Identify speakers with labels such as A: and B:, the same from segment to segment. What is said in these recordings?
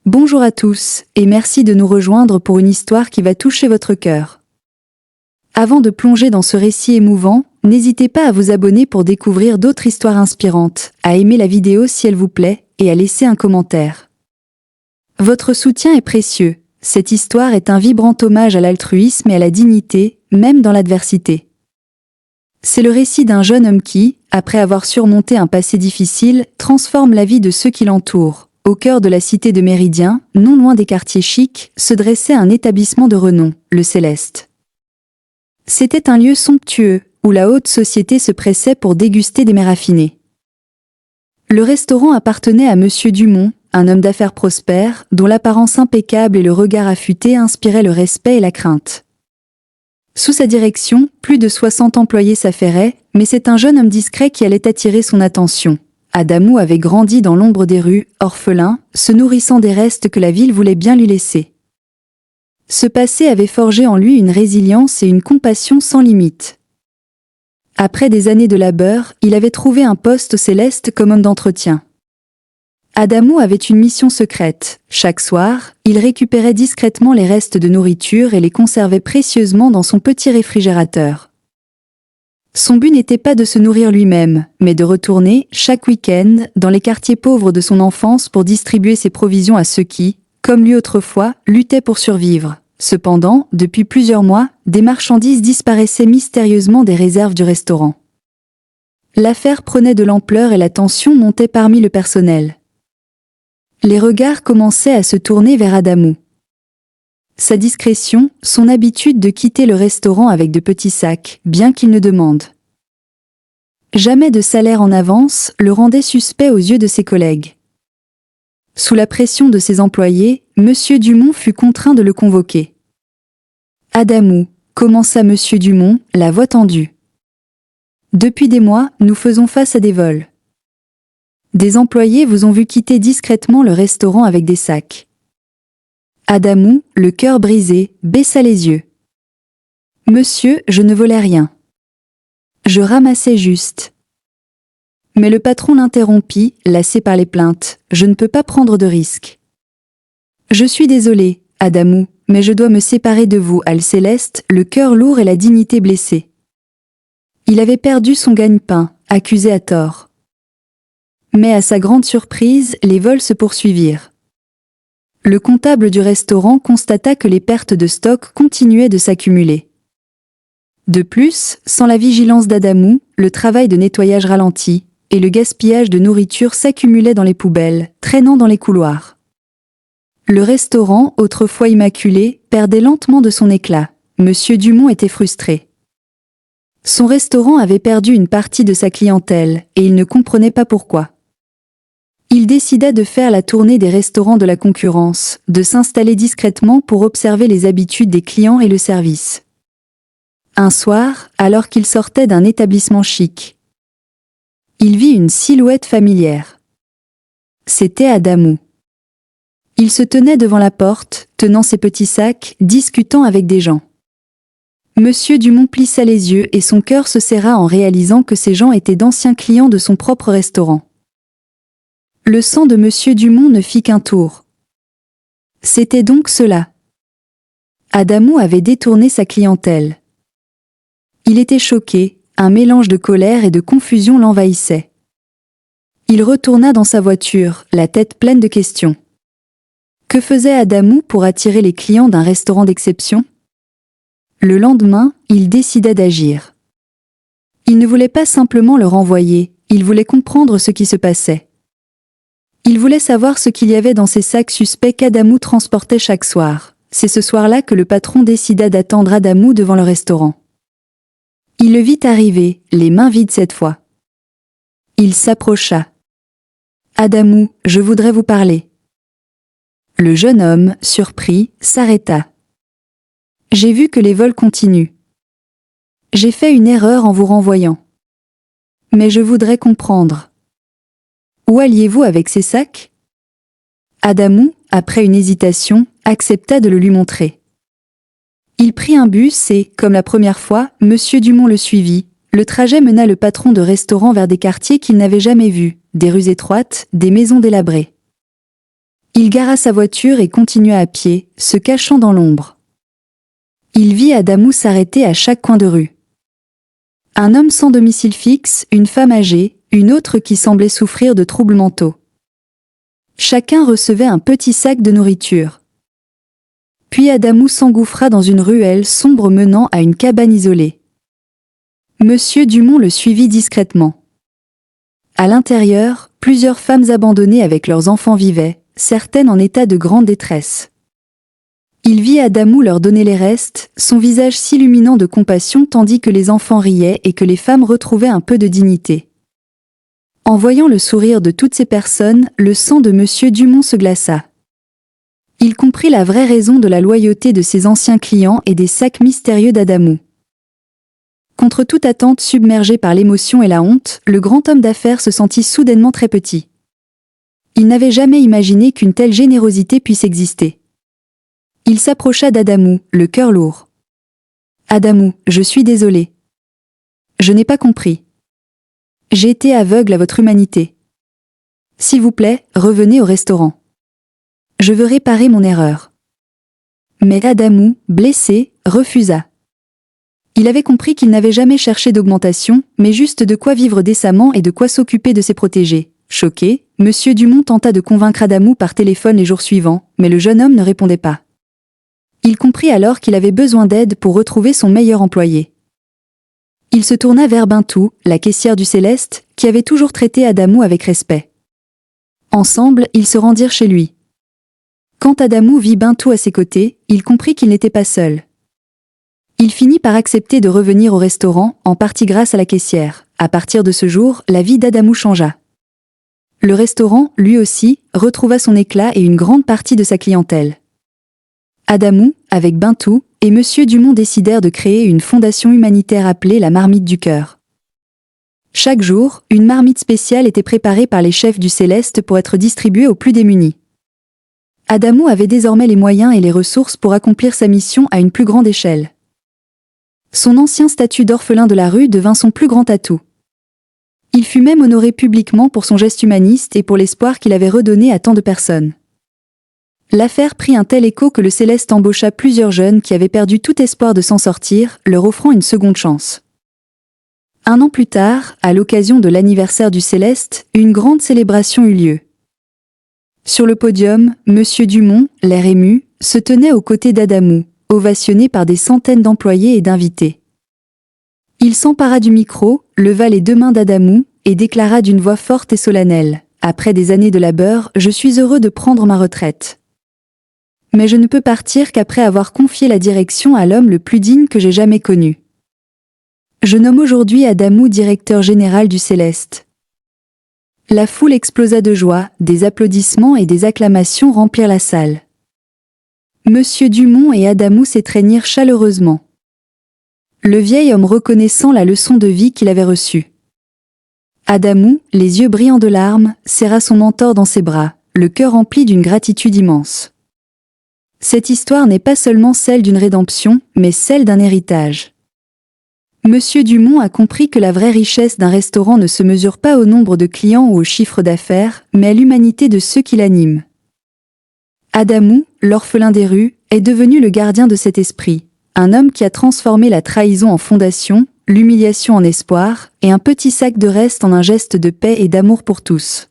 A: Bonjour à tous, et merci de nous rejoindre pour une histoire qui va toucher votre cœur. Avant de plonger dans ce récit émouvant, n'hésitez pas à vous abonner pour découvrir d'autres histoires inspirantes, à aimer la vidéo si elle vous plaît, et à laisser un commentaire. Votre soutien est précieux. Cette histoire est un vibrant hommage à l'altruisme et à la dignité, même dans l'adversité. C'est le récit d'un jeune homme qui, après avoir surmonté un passé difficile, transforme la vie de ceux qui l'entourent. Au cœur de la cité de Méridien, non loin des quartiers chics, se dressait un établissement de renom, le Céleste. C'était un lieu somptueux, où la haute société se pressait pour déguster des mets raffinés. Le restaurant appartenait à Monsieur Dumont, un homme d'affaires prospère, dont l'apparence impeccable et le regard affûté inspiraient le respect et la crainte. Sous sa direction, plus de 60 employés s'affairaient, mais c'est un jeune homme discret qui allait attirer son attention. Adamou avait grandi dans l'ombre des rues, orphelin, se nourrissant des restes que la ville voulait bien lui laisser. Ce passé avait forgé en lui une résilience et une compassion sans limite. Après des années de labeur, il avait trouvé un poste au Céleste comme homme d'entretien. Adamou avait une mission secrète. Chaque soir, il récupérait discrètement les restes de nourriture et les conservait précieusement dans son petit réfrigérateur. Son but n'était pas de se nourrir lui-même, mais de retourner, chaque week-end, dans les quartiers pauvres de son enfance pour distribuer ses provisions à ceux qui, comme lui autrefois, luttaient pour survivre. Cependant, depuis plusieurs mois, des marchandises disparaissaient mystérieusement des réserves du restaurant. L'affaire prenait de l'ampleur et la tension montait parmi le personnel. Les regards commençaient à se tourner vers Adamou. Sa discrétion, son habitude de quitter le restaurant avec de petits sacs, bien qu'il ne demande jamais de salaire en avance, le rendait suspect aux yeux de ses collègues. Sous la pression de ses employés, Monsieur Dumont fut contraint de le convoquer. « Adamou, » commença Monsieur Dumont, la voix tendue. « Depuis des mois, nous faisons face à des vols. Des employés vous ont vu quitter discrètement le restaurant avec des sacs. » Adamou, le cœur brisé, baissa les yeux. « Monsieur, je ne volais rien. Je ramassais juste. » Mais le patron l'interrompit, lassé par les plaintes. « Je ne peux pas prendre de risques. »« Je suis désolé, Adamou, mais je dois me séparer de vous, à le Céleste, le cœur lourd et la dignité blessée. » Il avait perdu son gagne-pain, accusé à tort. Mais à sa grande surprise, les vols se poursuivirent. Le comptable du restaurant constata que les pertes de stock continuaient de s'accumuler. De plus, sans la vigilance d'Adamou, le travail de nettoyage ralentit, et le gaspillage de nourriture s'accumulait dans les poubelles, traînant dans les couloirs. Le restaurant, autrefois immaculé, perdait lentement de son éclat. Monsieur Dumont était frustré. Son restaurant avait perdu une partie de sa clientèle, et il ne comprenait pas pourquoi. Il décida de faire la tournée des restaurants de la concurrence, de s'installer discrètement pour observer les habitudes des clients et le service. Un soir, alors qu'il sortait d'un établissement chic, il vit une silhouette familière. C'était Adamou. Il se tenait devant la porte, tenant ses petits sacs, discutant avec des gens. Monsieur Dumont plissa les yeux et son cœur se serra en réalisant que ces gens étaient d'anciens clients de son propre restaurant. Le sang de Monsieur Dumont ne fit qu'un tour. C'était donc cela. Adamou avait détourné sa clientèle. Il était choqué, un mélange de colère et de confusion l'envahissait. Il retourna dans sa voiture, la tête pleine de questions. Que faisait Adamou pour attirer les clients d'un restaurant d'exception? Le lendemain, il décida d'agir. Il ne voulait pas simplement le renvoyer, il voulait comprendre ce qui se passait. Il voulait savoir ce qu'il y avait dans ces sacs suspects qu'Adamou transportait chaque soir. C'est ce soir-là que le patron décida d'attendre Adamou devant le restaurant. Il le vit arriver, les mains vides cette fois. Il s'approcha. « Adamou, je voudrais vous parler. » Le jeune homme, surpris, s'arrêta. « J'ai vu que les vols continuent. J'ai fait une erreur en vous renvoyant. Mais je voudrais comprendre. Où alliez-vous avec ces sacs ? » Adamou, après une hésitation, accepta de le lui montrer. Il prit un bus et, comme la première fois, Monsieur Dumont le suivit. Le trajet mena le patron de restaurant vers des quartiers qu'il n'avait jamais vus, des rues étroites, des maisons délabrées. Il gara sa voiture et continua à pied, se cachant dans l'ombre. Il vit Adamou s'arrêter à chaque coin de rue. Un homme sans domicile fixe, une femme âgée, une autre qui semblait souffrir de troubles mentaux. Chacun recevait un petit sac de nourriture. Puis Adamou s'engouffra dans une ruelle sombre menant à une cabane isolée. Monsieur Dumont le suivit discrètement. À l'intérieur, plusieurs femmes abandonnées avec leurs enfants vivaient, certaines en état de grande détresse. Il vit Adamou leur donner les restes, son visage s'illuminant de compassion tandis que les enfants riaient et que les femmes retrouvaient un peu de dignité. En voyant le sourire de toutes ces personnes, le sang de Monsieur Dumont se glaça. Il comprit la vraie raison de la loyauté de ses anciens clients et des sacs mystérieux d'Adamou. Contre toute attente submergé par l'émotion et la honte, le grand homme d'affaires se sentit soudainement très petit. Il n'avait jamais imaginé qu'une telle générosité puisse exister. Il s'approcha d'Adamou, le cœur lourd. « Adamou, je suis désolé. Je n'ai pas compris. J'ai été aveugle à votre humanité. S'il vous plaît, revenez au restaurant. Je veux réparer mon erreur. » Mais Adamou, blessé, refusa. Il avait compris qu'il n'avait jamais cherché d'augmentation, mais juste de quoi vivre décemment et de quoi s'occuper de ses protégés. Choqué, Monsieur Dumont tenta de convaincre Adamou par téléphone les jours suivants, mais le jeune homme ne répondait pas. Il comprit alors qu'il avait besoin d'aide pour retrouver son meilleur employé. Il se tourna vers Bintou, la caissière du Céleste, qui avait toujours traité Adamou avec respect. Ensemble, ils se rendirent chez lui. Quand Adamou vit Bintou à ses côtés, il comprit qu'il n'était pas seul. Il finit par accepter de revenir au restaurant, en partie grâce à la caissière. À partir de ce jour, la vie d'Adamou changea. Le restaurant, lui aussi, retrouva son éclat et une grande partie de sa clientèle. Adamou, avec Bintou, et Monsieur Dumont décidèrent de créer une fondation humanitaire appelée la Marmite du Cœur. Chaque jour, une marmite spéciale était préparée par les chefs du Céleste pour être distribuée aux plus démunis. Adamou avait désormais les moyens et les ressources pour accomplir sa mission à une plus grande échelle. Son ancien statut d'orphelin de la rue devint son plus grand atout. Il fut même honoré publiquement pour son geste humaniste et pour l'espoir qu'il avait redonné à tant de personnes. L'affaire prit un tel écho que le Céleste embaucha plusieurs jeunes qui avaient perdu tout espoir de s'en sortir, leur offrant une seconde chance. 1 an plus tard, à l'occasion de l'anniversaire du Céleste, une grande célébration eut lieu. Sur le podium, Monsieur Dumont, l'air ému, se tenait aux côtés d'Adamou, ovationné par des centaines d'employés et d'invités. Il s'empara du micro, leva les 2 mains d'Adamou, et déclara d'une voix forte et solennelle : « Après des années de labeur, je suis heureux de prendre ma retraite. Mais je ne peux partir qu'après avoir confié la direction à l'homme le plus digne que j'ai jamais connu. Je nomme aujourd'hui Adamou directeur général du Céleste. » La foule explosa de joie, des applaudissements et des acclamations remplirent la salle. Monsieur Dumont et Adamou s'étreignirent chaleureusement. Le vieil homme reconnaissant la leçon de vie qu'il avait reçue. Adamou, les yeux brillants de larmes, serra son mentor dans ses bras, le cœur rempli d'une gratitude immense. Cette histoire n'est pas seulement celle d'une rédemption, mais celle d'un héritage. Monsieur Dumont a compris que la vraie richesse d'un restaurant ne se mesure pas au nombre de clients ou au chiffre d'affaires, mais à l'humanité de ceux qui l'animent. Adamou, l'orphelin des rues, est devenu le gardien de cet esprit, un homme qui a transformé la trahison en fondation, l'humiliation en espoir, et un petit sac de restes en un geste de paix et d'amour pour tous.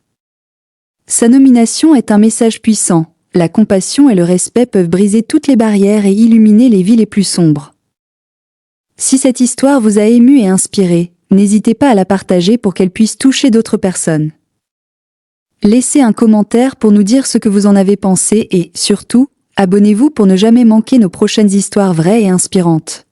A: Sa nomination est un message puissant. La compassion et le respect peuvent briser toutes les barrières et illuminer les vies les plus sombres. Si cette histoire vous a ému et inspiré, n'hésitez pas à la partager pour qu'elle puisse toucher d'autres personnes. Laissez un commentaire pour nous dire ce que vous en avez pensé et, surtout, abonnez-vous pour ne jamais manquer nos prochaines histoires vraies et inspirantes.